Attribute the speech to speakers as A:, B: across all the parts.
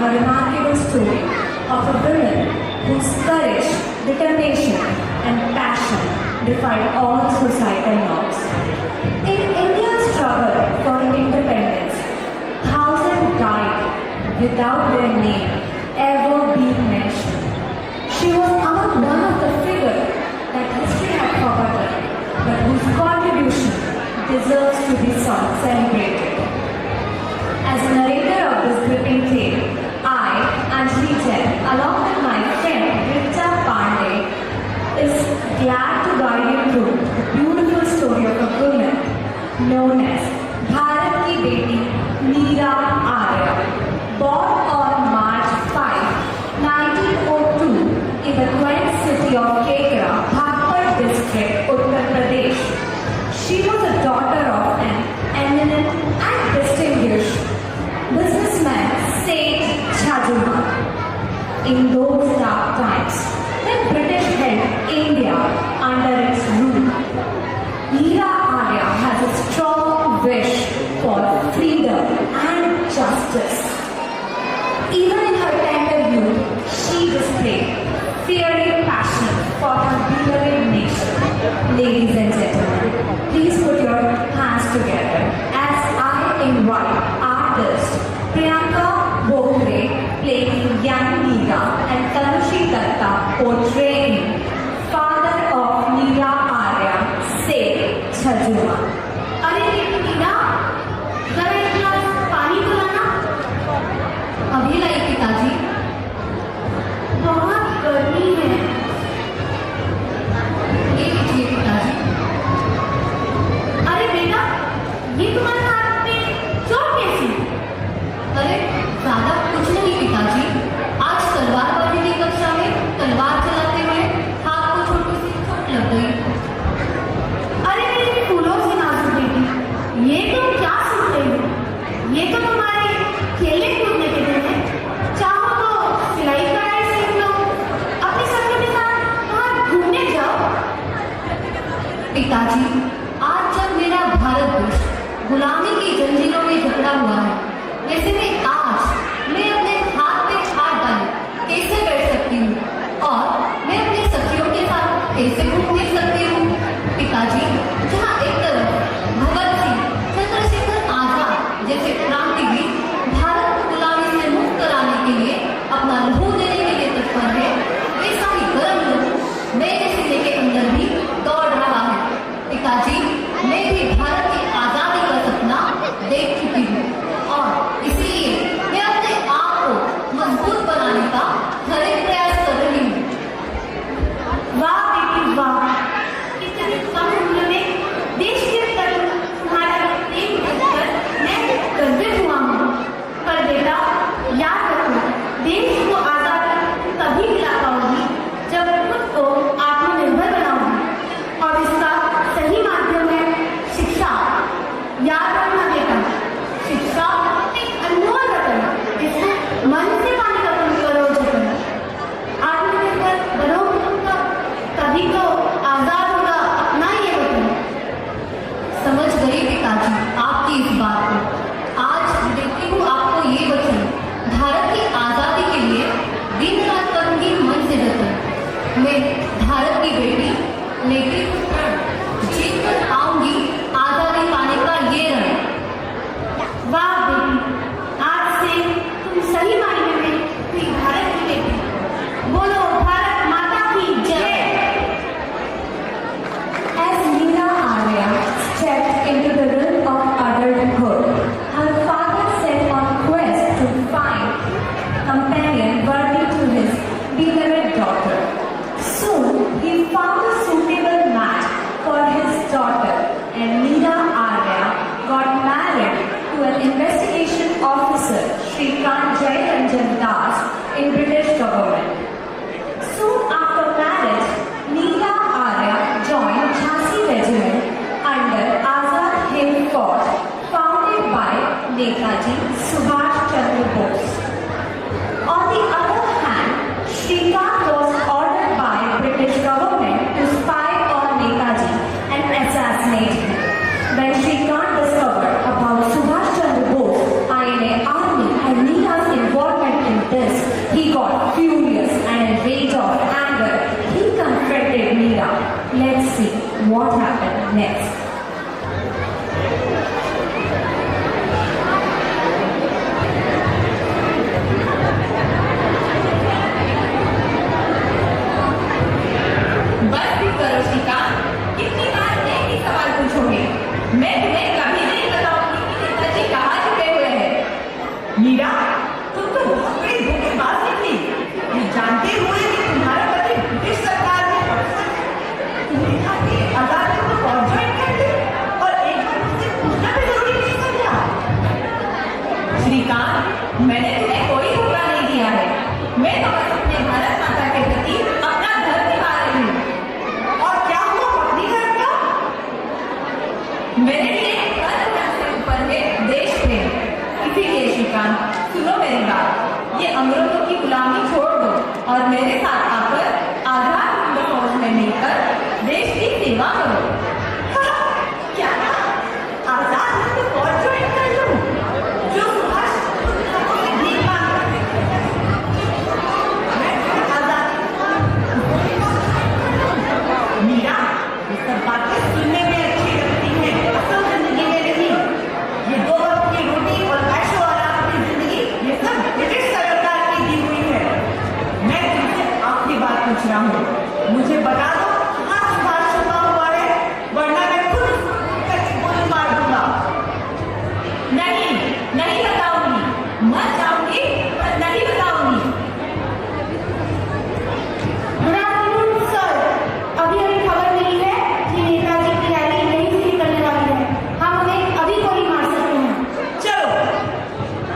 A: a remarkable story of a woman whose courage, determination, and passion defied all societal norms. In India's struggle for independence, thousands died without their name ever being mentioned. She was among one of the figures that history had forgotten, but whose contribution deserves to be celebrated. As a narrator of this gripping tale, I, Anjali Jain, along with my friend Richa Pandey, is glad to guide you through the beautiful story of a woman known as Bharat Ki Beti Neera Arya, born on March 5, 1902 in the quaint city of Kekra, Bhagpur district, Uttar Pradesh. She was a daughter of an eminent and distinguished businessman, Seth Chajuma. In those dark times, when British held India under its rule, Neera Arya has a strong wish for freedom and justice. Even in her tender youth, she displayed fiery passion for her beloved nation. Ladies and gentlemen, please put your hands together as I invite artist Priyanka Bhogre playing young Neera and Tanushi Datta portraying father of Neera Arya, Seth Chajuma.
B: अरे नीरा, जरा एक गिलास पानी तो लाना।
A: अभी लाई पिताजी।
B: बहुत गर्मी है।
A: ये लीजिए पिताजी।
B: अरे बेटा, ये तुम्हारे हाथ पे चोट कैसी?
A: अरे ज्यादा कुछ नहीं पिताजी, आज तलवारबाजी की कक्षा में तलवार चलाते हुए हाथ को छोटी सी चोट लग गई।
B: अरे मेरी फूलों की नाजुक बेटी, ये तुम क्या सुन रही हो? ये तो तुम्हारे खेलने कूदने के दिन है। चाहो तो सिलाई कढ़ाई सीख लो, अपनी सखियों के साथ बाहर घूमने जाओ।
A: पिताजी, आज जब मेरा भारत देश गुलामी की जंजीरों में जकड़ा हुआ है, वैसे में आज मैं अपने हाथ पे हाथ डाले कैसे बैठ सकती हूँ और मैं अपनी सखियों के साथ कैसे घूम फिर सकती हूँ? पिताजी, जहाँ एक तरफ भगत सिंह, चंद्रशेखर आजाद जैसे क्रांतिवीर भारत को गुलामी से मुक्त कराने के लिए अपना लहू देने के लिए तत्पर है, वैसा ही गर्म लहू मेरे सीने के अंदर भी दौड़ रहा है। पिताजी, मैं भी भारत की आजादी का सपना देख चुकी हूँ और इसलिए मैं अपने आप को मजबूत बनाने का खरे प्रयास कर रही हूँ।
B: वाह बेटी वाह, इतनी कम उम्र में देश के प्रति तुम्हारा प्रेम देखकर मैं गर्वित हुआ हूँ। पर बेटा याद रखो, देश को आजादी तभी दिला पाओगी जब खुद को आत्मनिर्भर बनाओगी और इसका सही माध्यम है शिक्षा। याद रखना बेटा, शिक्षा एक अनमोल रतन, इसको मन से पाने का तुम करो जतन। आत्मनिर्भर बनोगे तुम तभी तो आजाद होगा अपना ये वतन।
A: समझ गई पिताजी आपकी इस बात को। आज देती हूँ आपको ये वचन, भारत की आजादी के लिए दिन रात करूंगी मन से जतन। मैं भारत की बेटी लेती हूँ प्रण, जीत कर आऊंगी आजादी पाने का ये रण।
B: वाह बेटी, आज से तुम सही मायने में हुई भारत की बेटी। बोलो भारत माता की जय।
A: As Neera Arya stepped into the realm of adulthood, her father set on quest to find companion worthy to his beloved daughter. Soon, he found a suitable match for his daughter, and Neera Arya got married to an investigation officer, Shrikant Jayaranjan Das, in British government. Soon after marriage, Neera Arya joined Jhansi Regiment under Azad Hind Force, founded by Netaji Subhash Chandra Bose. On the other hand, Shrikant was ordered by British government to spy on Netaji and assassinate him. When Shrikant discovered about Subhash Chandra Bose, INA army and Neera's involvement in next.
C: बस भी करो श्रीकांत, कितनी बार एक ही सवाल पूछोगे? मैं तुम्हें कभी नहीं बताऊंगी कि नेताजी कहाँ छुपे हुए हैं।
D: मीरा, तुम तो बहुत बड़ी धोखेबाज निकली। ये जानते हुए कि तुम्हारा पति ब्रिटिश सरकार में अफसर है, तुमने कहा कि आजाद हिंद फौज ज्वाइन कर ली और एक बार मुझसे पूछना भी जरूरी नहीं समझा।
C: श्रीकांत, मैंने तुम्हें कोई धोखा नहीं दिया है। मैं तो बस अपने भारत माता के प्रति अपना धर्म निभा रही हूँ।
D: और क्या हुआ पत्नी घर का?
C: मेरे लिए हर धर्म से ऊपर है देश प्रेम। इसीलिए श्रीकांत, सुनो मेरी बात, ये अंग्रेजों की गुलामी छोड़ दो और मेरे साथ आकर आजाद हिंद फौज में मिलकर देश की सेवा करो।
D: क्या आजाद हिंद फौज ज्वाइन कर लूं? जो सुभाष चंद्र से भीख मांगते थे। मैं आजाद मीरा, ये सब बातें सुनने में अच्छी लगती हैं, असल जिंदगी में नहीं। ये 2 वक्त की रोटी और ऐशो आराम की जिंदगी, ये सब ब्रिटिश सरकार की दी हुई है। मैं तुमसे आखिरी बात पूछ रहा हूँ, मुझे बता दो कहाँ सुभाष छुपा हुआ है, वरना मैं खुद उसको गोली मार दूंगा।
C: नहीं, नहीं बताऊंगी। मर जाऊंगी पर नहीं बताऊंगी।
B: Good afternoon sir. अभी खबर मिली है कि नेताजी की रैली यहीं से निकलने वाली है। हम उन्हें अभी गोली मार सकते हैं।
D: चलो,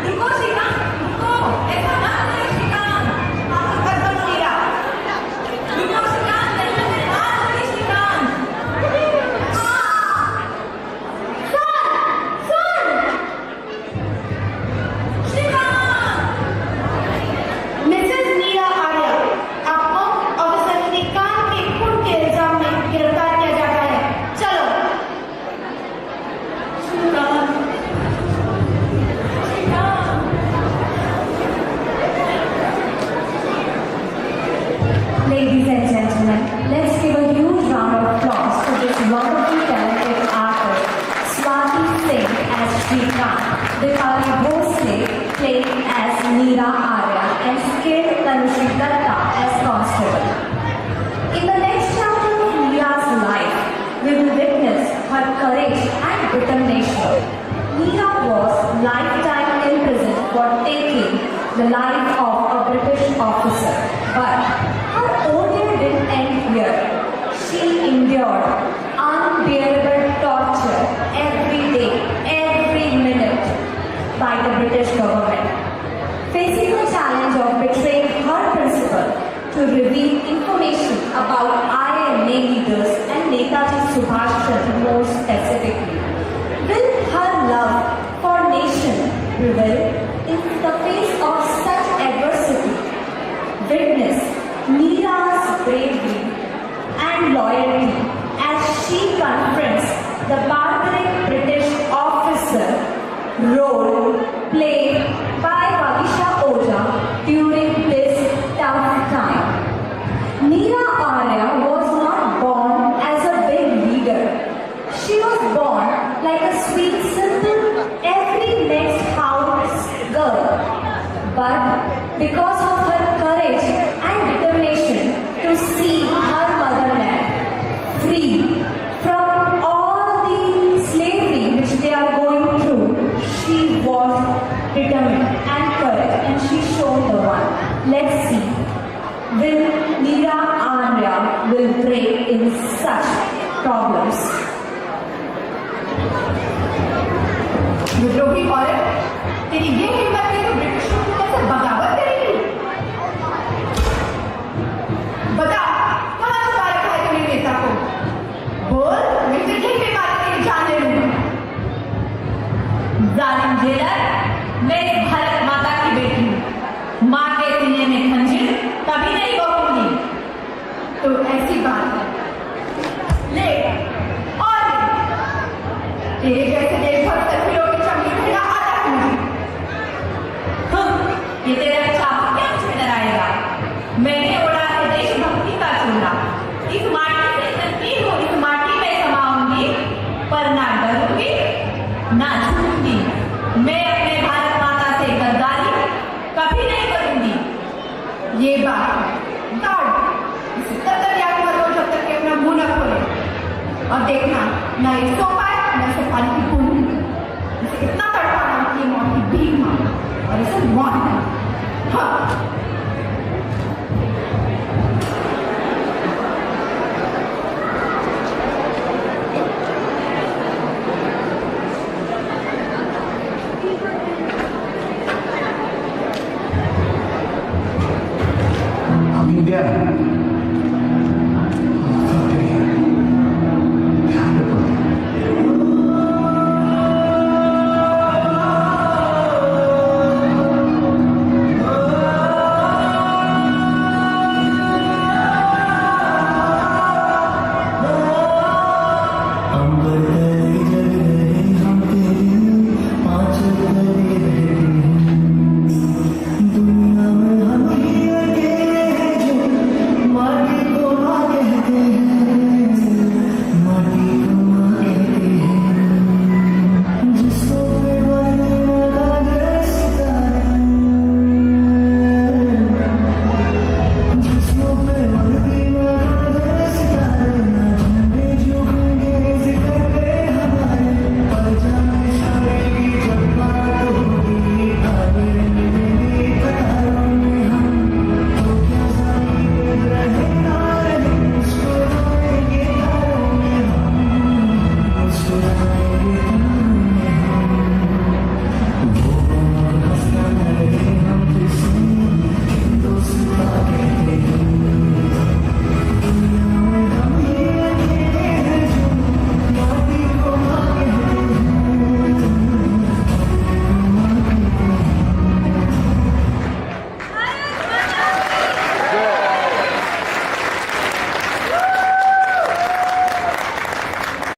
C: रुको श्रीकांत, रुको, ऐसा मत करो श्रीकांत।
D: कर दो मीरा।
C: रुको श्रीकांत, नहीं मेरी बात सुनिए श्रीकांत। श्रीकांत,
B: मिसेस मीरा आर्या, आपको ऑफिसर श्रीकांत के खून के इल्जाम में गिरफ्तार किया जाता है। चलो।
A: Ladies and gentlemen, let's give a huge round of applause for this wonderfully talented artist, Swati Singh as Shrikant, Dipali Bhosle playing as Meera Arya, and skilled Tanushri Datta as Constable. In the next chapter of Meera's life, we will witness her courage and determination. Meera was lifetime imprisoned for taking the life of a British officer, but her ordeal didn't end here. She endured unbearable torture every day, every minute by the British government. Facing the challenge of betraying her principal to reveal information about INA leaders and Netaji Subhash Chandra more specifically, will her love for nation prevail in the face of such adversity? Witness Meera's bravery and loyalty as she confronts the barbaric British officer role played by Vagisha Oja during this tough time. Meera Arya was not born as a big leader. She was born like a sweet, simple, every next house girl. But because of her courage and determination to see her motherland free from all the slavery which they are going through, she was determined and courage, and she showed the one. Let's see, will Meera Arya will break in such problems?
C: विद्रोही औरत, तेरी ये हिम्मत है तो British हुकूमत से बगावत करेगी? बता, कहाँ छुपा रखा है तूने नेता को? बोल, मैं तुझे यहीं पे बात तेरी जान ले लूंगा। जालिम जेलर, मैं इस भारत माता की बेटी हूँ। माँ के सीने में खंजर कभी नहीं रोकूंगी। तो ऐसी बात है, ले और ले। तेरे जैसे देशभक्त सखियों की चमड़ी मेरा आता नहीं। ये तेरा चाप क्या मुझे डराएगा? मैंने ओढ़ा है देशभक्ति का चूल्हा। इस माटी से जन्मी हूँ, इस माटी में समाऊंगी ये सो पाए मैं इसे पानी की बूंद दूंगी। इसे इतना तड़पाना कि ये मौत की भीख मांगे और इसे मौत दे। हाँ
E: India.
F: अंबर तेरी जग गए हम तेरी आंचल तेरी